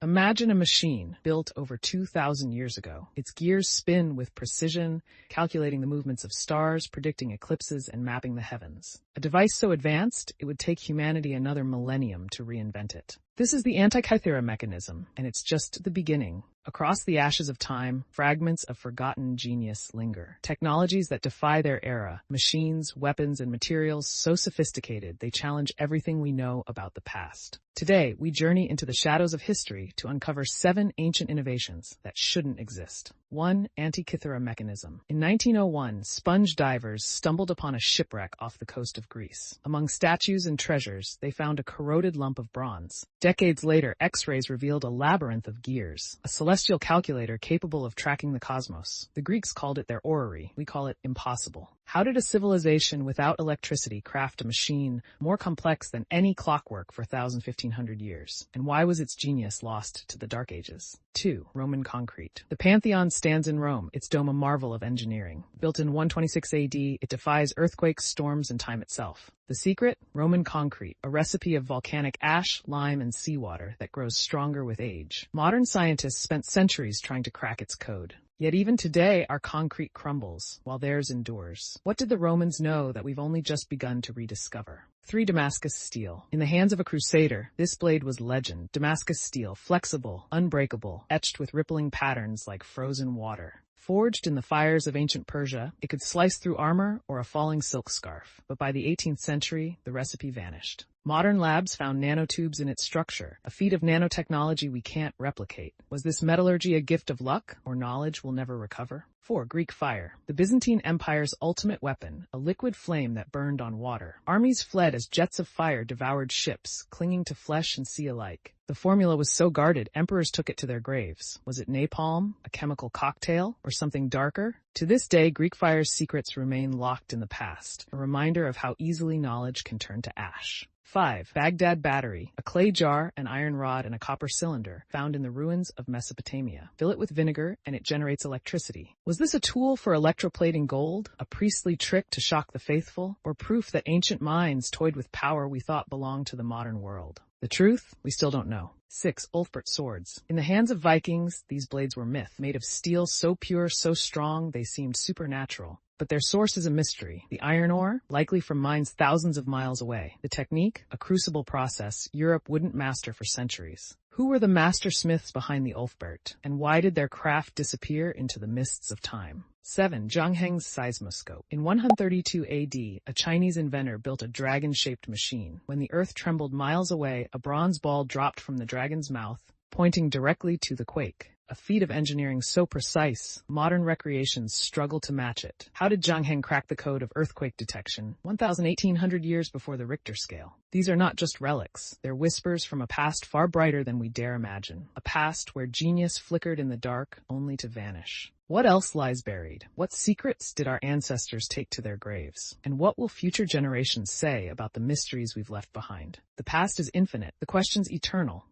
Imagine a machine built over 2,000 years ago. Its gears spin with precision, calculating the movements of stars, predicting eclipses, and mapping the heavens. A device so advanced, it would take humanity another millennium to reinvent it. This is the Antikythera mechanism, and it's just the beginning. Across the ashes of time, fragments of forgotten genius linger. Technologies that defy their era, machines, weapons, and materials so sophisticated they challenge everything we know about the past. Today, we journey into the shadows of history to uncover 7 ancient innovations that shouldn't exist. 1. Antikythera mechanism. In 1901, sponge divers stumbled upon a shipwreck off the coast of Greece. Among statues and treasures, they found a corroded lump of bronze. Decades later, X-rays revealed a labyrinth of gears, a celestial calculator capable of tracking the cosmos. The Greeks called it their orrery. We call it impossible. How did a civilization without electricity craft a machine more complex than any clockwork for 1,500 years? And why was its genius lost to the Dark Ages? 2. Roman concrete. The Pantheon stands in Rome, its dome a marvel of engineering. Built in 126 AD, it defies earthquakes, storms, and time itself. The secret? Roman concrete, a recipe of volcanic ash, lime, and seawater that grows stronger with age. Modern scientists spent centuries trying to crack its code. Yet even today, our concrete crumbles, while theirs endures. What did the Romans know that we've only just begun to rediscover? 3. Damascus steel. In the hands of a crusader, this blade was legend. Damascus steel, flexible, unbreakable, etched with rippling patterns like frozen water. Forged in the fires of ancient Persia, it could slice through armor or a falling silk scarf. But by the 18th century, the recipe vanished. Modern labs found nanotubes in its structure, a feat of nanotechnology we can't replicate. Was this metallurgy a gift of luck, or knowledge we'll never recover? 4. Greek fire. The Byzantine Empire's ultimate weapon, a liquid flame that burned on water. Armies fled as jets of fire devoured ships, clinging to flesh and sea alike. The formula was so guarded, emperors took it to their graves. Was it napalm, a chemical cocktail, or something darker? To this day, Greek fire's secrets remain locked in the past, a reminder of how easily knowledge can turn to ash. 5. Baghdad battery, a clay jar, an iron rod, and a copper cylinder found in the ruins of Mesopotamia. Fill it with vinegar, and it generates electricity. Was this a tool for electroplating gold, a priestly trick to shock the faithful, or proof that ancient minds toyed with power we thought belonged to the modern world? The truth? We still don't know. 6. Ulfberht swords. In the hands of Vikings, these blades were myth, made of steel so pure, so strong, they seemed supernatural. But their source is a mystery. The iron ore, likely from mines thousands of miles away. The technique, a crucible process Europe wouldn't master for centuries. Who were the master smiths behind the Ulfberht, and why did their craft disappear into the mists of time? 7. Zhang Heng's seismoscope. In 132 AD, a Chinese inventor built a dragon-shaped machine. When the earth trembled miles away, a bronze ball dropped from the dragon's mouth, pointing directly to the quake. A feat of engineering so precise, modern recreations struggle to match it. How did Zhang Heng crack the code of earthquake detection 1,800 years before the Richter scale? These are not just relics. They're whispers from a past far brighter than we dare imagine. A past where genius flickered in the dark, only to vanish. What else lies buried? What secrets did our ancestors take to their graves? And what will future generations say about the mysteries we've left behind? The past is infinite, the questions eternal.